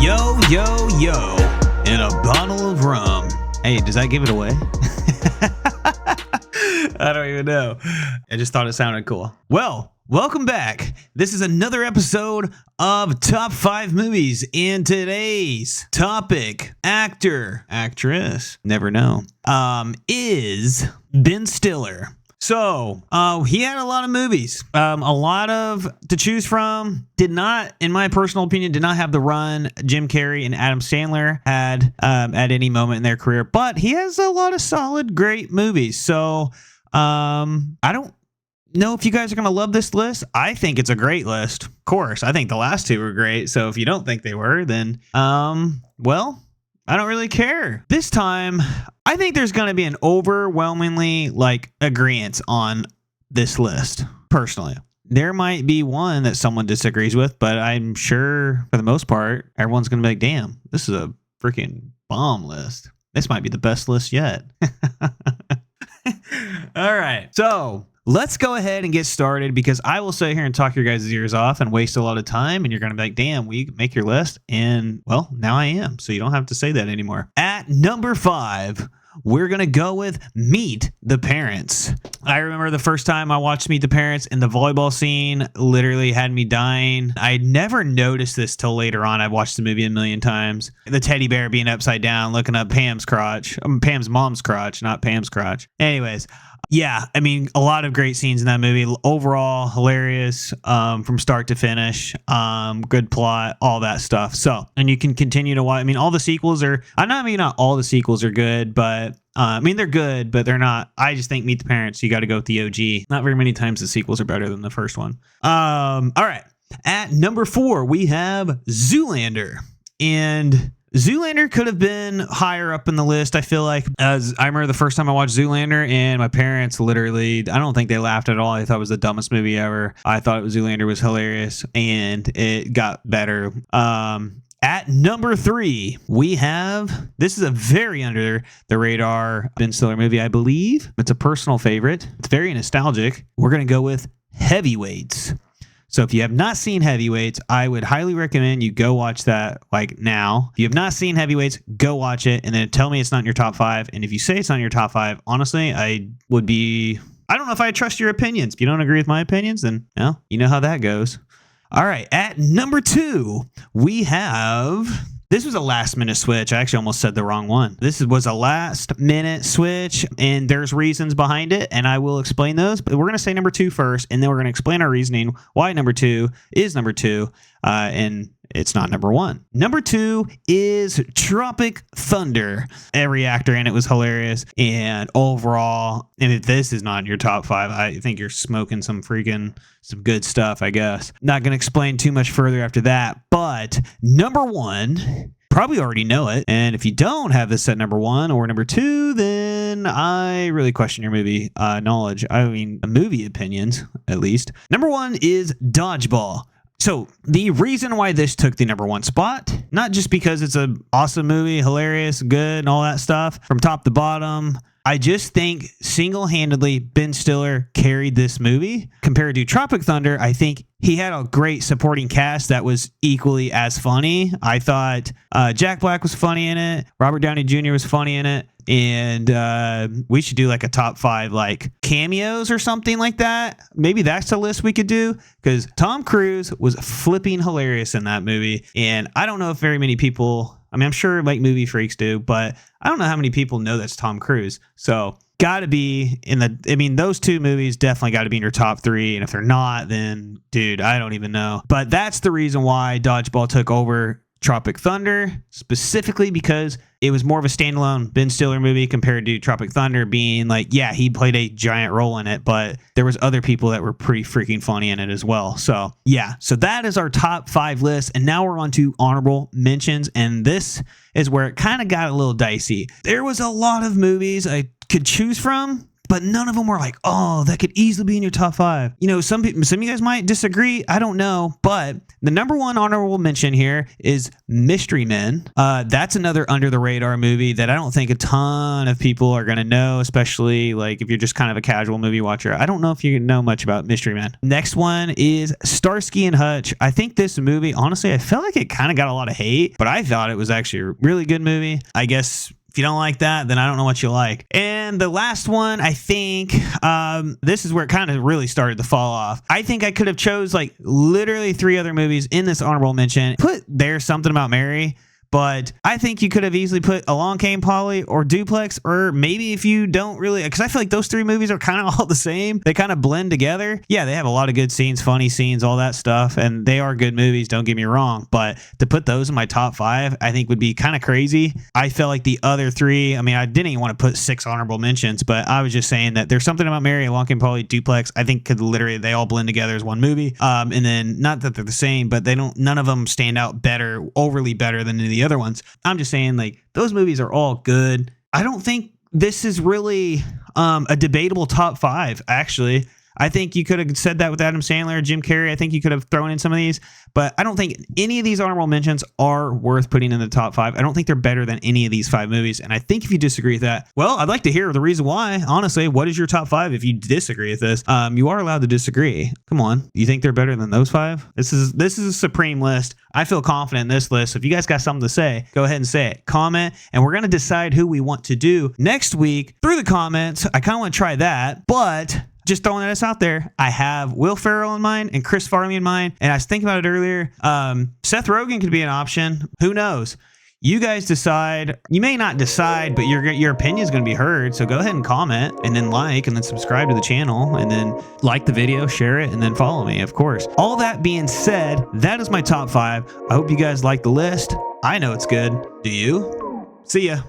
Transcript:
Yo, yo, yo, and a bottle of rum. Hey, does that give it away? I don't even know. I just thought it sounded cool. Well, welcome back. This is another episode of Top 5 Movies. And today's topic, actor, actress, never know, is Ben Stiller. So, he had a lot of movies, a lot of to choose from. Did not, in my personal opinion, did not have the run Jim Carrey and Adam Sandler had at any moment in their career. But he has a lot of solid, great movies. So, I don't know if you guys are going to love this list. I think it's a great list. Of course, I think the last two were great. So if you don't think they were, then, well, I don't really care. This time, I think there's going to be an overwhelmingly agreement on this list. Personally, there might be one that someone disagrees with, but I'm sure for the most part, everyone's going to be like, damn, this is a freaking bomb list. This might be the best list yet. All right. So let's go ahead and get started, because I will sit here and talk your guys' ears off and waste a lot of time. And you're going to be like, damn, we make your list. And well, now I am. So you don't have to say that anymore. At number 5, we're going to go with Meet the Parents. I remember the first time I watched Meet the Parents, and the volleyball scene literally had me dying. I never noticed this till later on. I've watched the movie a million times. The teddy bear being upside down, looking up Pam's crotch. Pam's mom's crotch, not Pam's crotch. Anyways. Yeah, I mean, a lot of great scenes in that movie. Overall, hilarious from start to finish. Good plot, all that stuff. So, and you can continue to watch. I mean, all the sequels are, not all the sequels are good, but they're good, but they're not. I just think Meet the Parents, you got to go with the OG. Not very many times the sequels are better than the first one. All right. At number 4, we have Zoolander. And Zoolander could have been higher up in the list, I feel like. As I remember the first time I watched Zoolander, and my parents literally, I don't think they laughed at all. I thought it was the dumbest movie ever. I thought Zoolander was hilarious, and it got better. At number 3, we have, this is a very under the radar Ben Stiller movie, I believe. It's a personal favorite. It's very nostalgic. We're going to go with Heavyweights. So if you have not seen Heavyweights, I would highly recommend you go watch that now. If you have not seen Heavyweights, go watch it and then tell me it's not in your top 5. And if you say it's not in your top 5, honestly, I don't know if I trust your opinions. If you don't agree with my opinions, then you know how that goes. All right. At number 2, we have, this was a last minute switch. I actually almost said the wrong one. This was a last minute switch, and there's reasons behind it, and I will explain those. But we're going to say number 2 first, and then we're going to explain our reasoning why number 2 is number 2, and it's not number 1. Number 2 is Tropic Thunder. Every actor in it was hilarious, and overall, and if this is not in your top 5, I think you're smoking some good stuff, I guess. Not going to explain too much further after that, but number 1, probably already know it, and if you don't have this at number 1 or number 2, then I really question your movie knowledge. I mean, movie opinions, at least. Number 1 is Dodgeball. So the reason why this took the number 1 spot, not just because it's an awesome movie, hilarious, good, and all that stuff from top to bottom. I just think single-handedly Ben Stiller carried this movie. Compared to Tropic Thunder, I think he had a great supporting cast that was equally as funny. I thought Jack Black was funny in it. Robert Downey Jr. was funny in it. And we should do a top 5 cameos or something like that. Maybe that's a list we could do, because Tom Cruise was flipping hilarious in that movie. And I don't know if very many people, I'm sure movie freaks do, but I don't know how many people know that's Tom Cruise. So gotta be those 2 movies definitely got to be in your top 3. And if they're not, then dude, I don't even know. But that's the reason why Dodgeball took over Tropic Thunder, specifically because it was more of a standalone Ben Stiller movie compared to Tropic Thunder being he played a giant role in it, but there was other people that were pretty freaking funny in it as well. So yeah, so that is our top 5 list. And now we're on to honorable mentions. And this is where it kind of got a little dicey. There was a lot of movies I could choose from, but none of them were like, oh, that could easily be in your top 5. You know, some of you guys might disagree. I don't know, but the number 1 honorable mention here is Mystery Men. That's another under the radar movie that I don't think a ton of people are going to know, especially like if you're just kind of a casual movie watcher. I don't know if you know much about Mystery Men. Next one is Starsky and Hutch. I think this movie, honestly, I felt like it kind of got a lot of hate, but I thought it was actually a really good movie. I guess if you don't like that, then I don't know what you like. And the last one, I think, this is where it kind of really started to fall off. I think I could have chose like literally 3 other movies in this honorable mention. Put There's Something About Mary. But I think you could have easily put Along Came Polly or Duplex, or maybe if you don't really, because I feel like those 3 movies are kind of all the same. They kind of blend together. Yeah, they have a lot of good scenes, funny scenes, all that stuff, and they are good movies, don't get me wrong. But to put those in my top 5, I think would be kind of crazy. I felt like the other 3, I mean, I didn't even want to put 6 honorable mentions, but I was just saying that There's Something About Mary, Along Came Polly, Duplex, I think could literally, they all blend together as one movie. And then not that they're the same, but none of them stand out better, overly better than the other ones. I'm just saying, like, those movies are all good. I don't think this is really a debatable top 5, actually. I think you could have said that with Adam Sandler, Jim Carrey. I think you could have thrown in some of these, but I don't think any of these honorable mentions are worth putting in the top 5. I don't think they're better than any of these 5 movies. And I think if you disagree with that, well, I'd like to hear the reason why. Honestly, what is your top 5 if you disagree with this? You are allowed to disagree. Come on. You think they're better than those 5? This is a supreme list. I feel confident in this list. So if you guys got something to say, go ahead and say it. Comment, and we're going to decide who we want to do next week through the comments. I kind of want to try that, but just throwing this out there, I have Will Ferrell in mind and Chris Farley in mind. And I was thinking about it earlier. Seth Rogen could be an option. Who knows? You guys decide. You may not decide, but your opinion is going to be heard. So go ahead and comment, and then like, and then subscribe to the channel, and then like the video, share it, and then follow me, of course. All that being said, that is my top 5. I hope you guys like the list. I know it's good. Do you? See ya.